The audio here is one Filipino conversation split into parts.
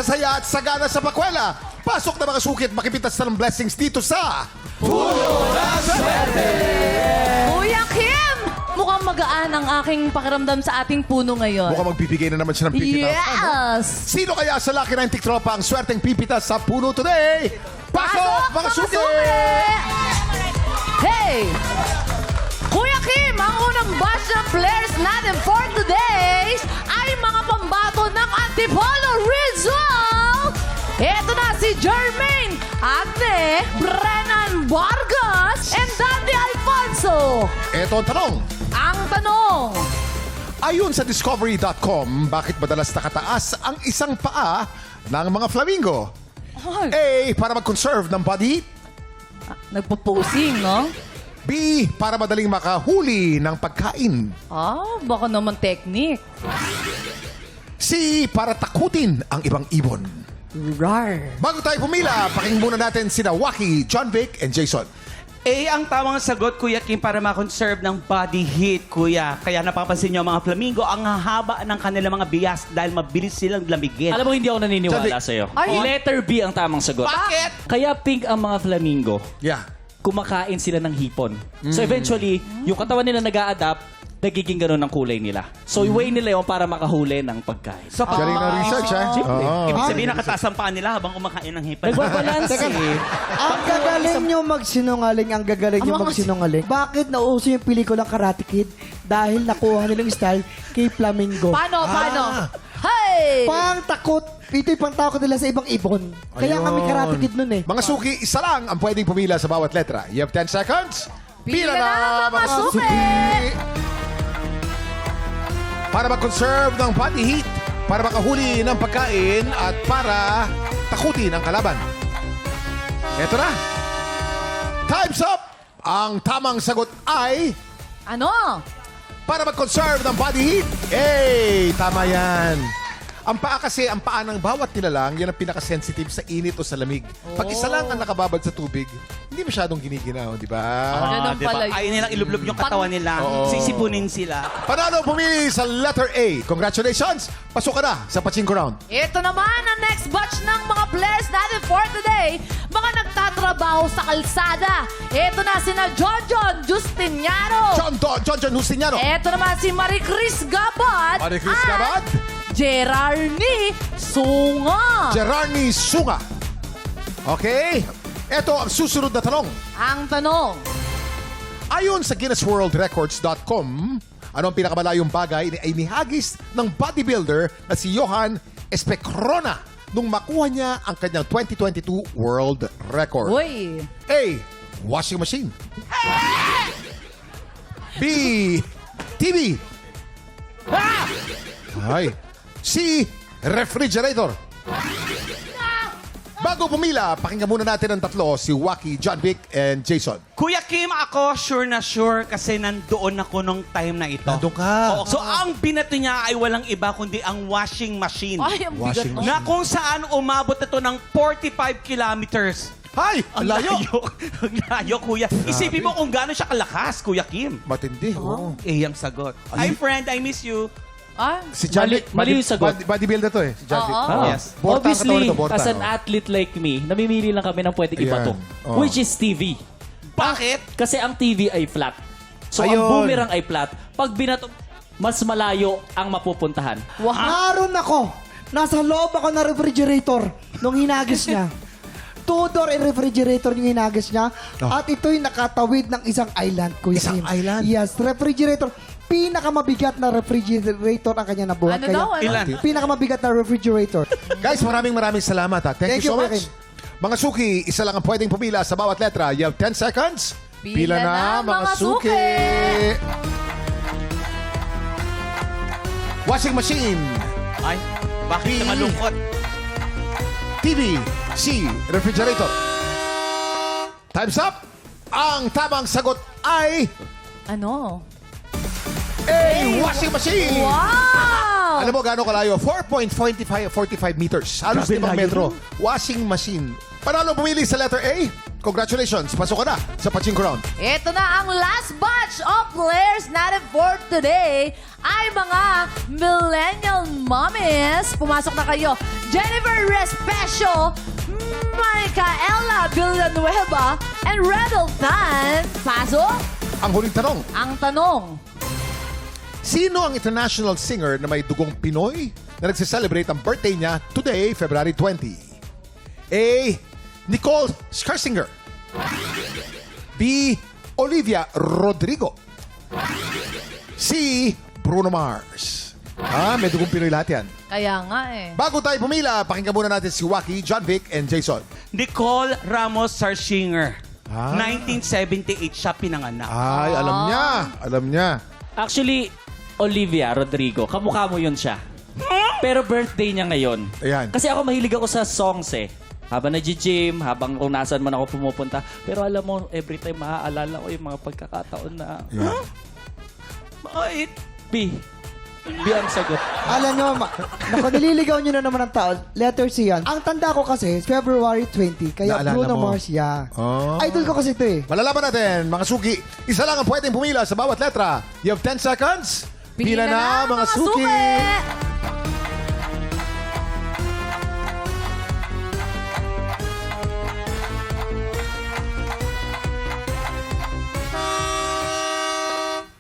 sa saya at sagana sa pakwela. Pasok na mga suki at makipitas na ng blessings dito sa... Kuya Kim! Mukhang magaan ang aking pakiramdam sa ating puno ngayon. Mukhang magbibigay na naman siya ng pipitas. Yes! Sino kaya sa Lucky 90 Tropa ang swerteng pipitas sa puno today? Pasok, mga suki! Hey! Kuya Kim, ang unang batch ng players natin for today ay mga pambato ng Antipolo Rizal! Ito na si Jermaine, Agne, Brennan Vargas, and Dandy Alfonso. Ito ang tanong. Ang tanong, Ayon sa Discovery.com, bakit madalas nakataas ang isang paa ng mga flamingo? A. Para mag-conserve ng body heat. nagpo-posing, no? B. Para madaling makahuli ng pagkain. Baka naman technique. C. Para takutin ang ibang ibon. Rar. Bago tayo pumila, pakinggan muna natin sina Waki, John Vic, and Jason. Ang tamang sagot, Kuya Kim, para ma-conserve ng body heat, Kuya. Kaya napapansin niyo mga flamingo, ang haba ng kanilang mga bias dahil mabilis silang lamigin. Alam mo, hindi ako naniniwala sa'yo. Ay. Letter B ang tamang sagot. Bakit? Kaya pink ang mga flamingo. Yeah. Kumakain sila ng hipon. So eventually, yung katawan nila nag-a-adapt, nagiging ganun ang kulay nila. So yung way nila yun para makahuli ng pagkain. So, Galing na research, ha? Oo. Ibig sabihin, nakataas ang paa nila habang kumakain ng hipan. Nagbabalance eh. Ang gagaling nyo magsinungaling, ang gagaling nyo magsinungaling. Bakit nauso yung pelikulang Karate Kid? Dahil nakuha nilang style kay Flamingo. Paano? Hey! Pang takot. Ito'y pang takot nila sa ibang ibon. Kaya Ayun. kami Karate Kid nun eh. Mga suki, isa lang ang pwedeng pumila sa bawat letra. You have 10 seconds. Pila na, mga suki! Para mag-conserve ng body heat, para makahuli ng pagkain, at para takutin ang kalaban. Eto na. Time's up! Ang tamang sagot ay Ano? para mag-conserve ng body heat. Tama yan. Ang paa kasi, ang paa ng bawat nilalang, yan ang pinaka-sensitive sa init o sa lamig. Pag isa lang ang nakababad sa tubig, hindi masyadong giniginaw, di ba? Ganun pala yun. Ayaw nilang ilublob yung katawan nila. Oo. Sisipunin sila. Panalo pumili sa letter A. Congratulations! Pasok ka na sa Pachinko Round. Ito naman ang next batch ng mga players natin for today. Mga nagtatrabaho sa kalsada. Ito na sina John Justiniano. John Justiniano. Ito naman si Marie Chris Gabad. Marie Chris at Gabad. Gerarny Sunga. Gerarny Sunga. Okay. Ito ang susunod na tanong. Ang tanong, Ayon sa GuinnessWorldRecords.com, ano ang pinakamalayong bagay na inihagis ng bodybuilder na si Johan Especrona nung makuha niya ang kanyang 2022 world record? uy, A. Washing machine. B. TV. Ay. C. Refrigerator. Bago pumila, pakinggan muna natin ang tatlo, si Waki, John Vic, and Jason. Kuya Kim, ako sure na sure kasi nandoon ako nung time na ito. Nandun ka. Oo, so ang binato niya ay walang iba kundi ang washing machine. ay, ang bigat Washing mo. Na kung saan umabot ito ng 45 kilometers. Hi! Ang layo. Ang layo, kuya. Isipin mo kung gaano siya kalakas, Kuya Kim. Matindi. Oo. Ang sagot. Hi, friend. I miss you. Si John Vic, Mali yung sagot. bodybuilder to eh. Si John Vic. Oo. Yes. Borta ang katawan Obviously, nito, Borta, as an oh. athlete like me, namimili lang kami ng pwedeng Ayan. ibato. Oh. Which is TV. Bakit? Kasi ang TV ay flat. So Ayun. ang boomerang ay flat. Pag binato, mas malayo ang mapupuntahan. Naroon ako. Nasa loob ako ng refrigerator nung hinagis niya. Two-door refrigerator yung hinagis niya. At ito'y nakatawid ng isang island, Kuya Isang Kim. island? Yes, refrigerator. Pinakamabigat na refrigerator ang kanya nabuhat. Ano daw, ano? Ilan? Pinakamabigat na refrigerator. Guys, maraming salamat ha. Thank you so Kuya much. Kim. Mga suki, isa lang ang pwedeng pumila sa bawat letra. You have 10 seconds. Pila na, mga suki. Washing machine. Ay, bakit na malungkot? TV. C. Refrigerator. Time's up. Ang tamang sagot ay Ano? A. Washing machine. Wow! Alam mo gaano kalayo? 4.45 meters. Halos 5 metro. Washing machine. Panalo pumili sa letter A. Congratulations. Pasok ka na sa Pachinko Round. Ito na ang last batch of players natin for today ay mga millennial mommies. Pumasok na kayo. Jennifer Respecio, Micaela Villanueva, and Rebel Tan. Pasok? Ang huling tanong, Ang tanong. sino ang international singer na may dugong Pinoy na nagse-celebrate ang birthday niya today, February 20? A. Nicole Scherzinger. B. Olivia Rodrigo. C. Bruno Mars. May dugong Pinoy lahat yan. Kaya nga eh. Bago tayo pumila, pakinggan muna natin si Waki, John Vic, and Jason. Nicole Ramos Scherzinger. Ah. 1978 siya pinanganak. Ay, alam niya. Alam niya. Actually, Olivia Rodrigo, kamukha mo yun siya. Pero birthday niya ngayon. Ayan. Kasi ako mahilig ako sa songs eh. Habang nag-gym, habang kung nasan man ako pumupunta. Pero alam mo, every time maaalala ko yung mga pagkakataon na... Yeah. Bakit? B. B ang sagot. Alam nyo, naku, nililigaw nyo na naman ang taon. Letter C yan. Ang tanda ko kasi, February 20. Kaya Naalala Bruno mo? Mars, yeah. Oh. Idol ko kasi ito eh. Malalaman natin, mga suki. Isa lang ang pwedeng pumila sa bawat letra. You have 10 seconds. Pila na, mga suki.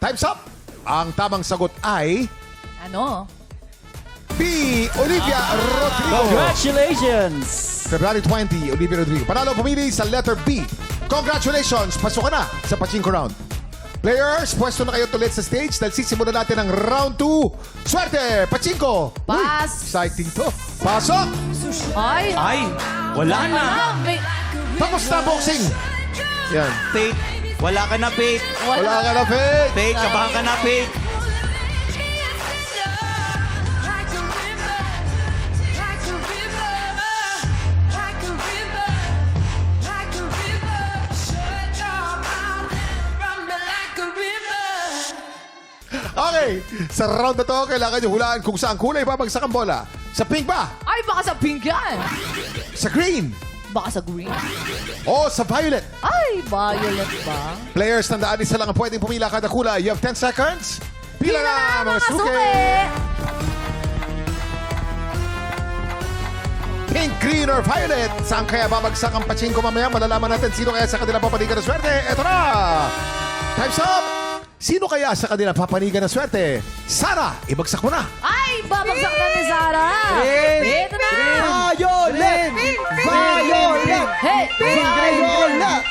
Time's up. Ang tamang sagot ay Ano? B. Olivia Rodrigo. Congratulations! February 20, Olivia Rodrigo. Panalo pumili sa letter B. Congratulations! Pasok ka na sa Pachinko Round. Players, pwesto na kayo tulit sa stage dahil sisimulan natin ang round 2. Swerte! Pachinko! Uy, Pas. exciting to. Pasok! Ay. Ay, wala na. Tapos na boxing! Yan. Faith, wala ka na, Faith. Wala ka na, Faith! Faith, kabahan ka na, Faith. Okay, sa round na to, kailangan nyo hulaan kung saan kulay babagsak ang bola. Sa pink ba? Ay, baka sa pink yan. Sa green? Baka sa green. O sa violet? Ay, violet ba? Players, tandaan, isa lang ang pwedeng pumila kada kulay. You have 10 seconds. Pila na, mga suki! Pink, green, or violet? Saan kaya babagsak ang pachinko mamaya? Malalaman natin sino kaya sa kanila papanigan ng swerte. Eto na! Time's up! Sino kaya sa kanila papanigan ng swerte? Sara, ibagsak mo na! Ay, babagsak na ni Zara. Ito na. Violet! Violet! Hey, Violet!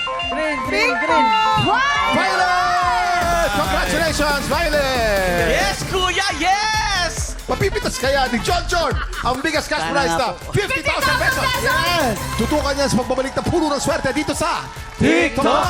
Wow! Violet! Congratulations, Violet! Yes, kuya, yes! Mapipitas kaya ni John John ang biggest cash prize na 50,000 pesos. Yes! Tutukan niya sa pagbabalik ng puno ng swerte dito sa TikTok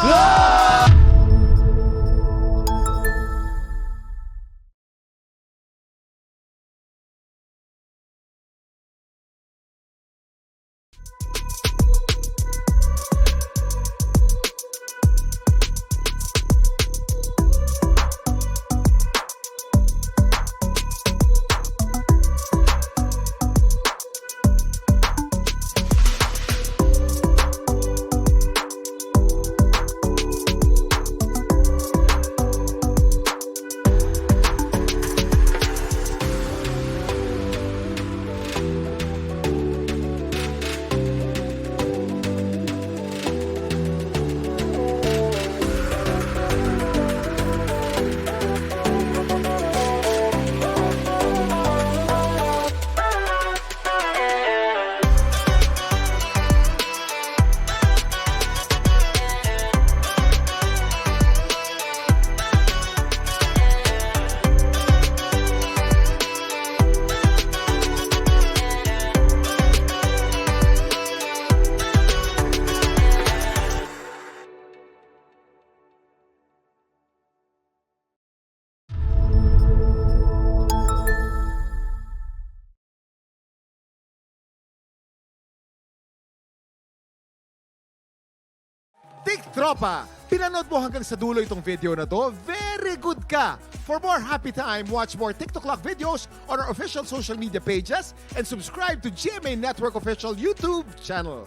Tik Tropa, pinanood mo hanggang sa dulo itong video na to? Very good ka! For more happy time, watch more TikTok Lock videos on our official social media pages and subscribe to GMA Network official YouTube channel.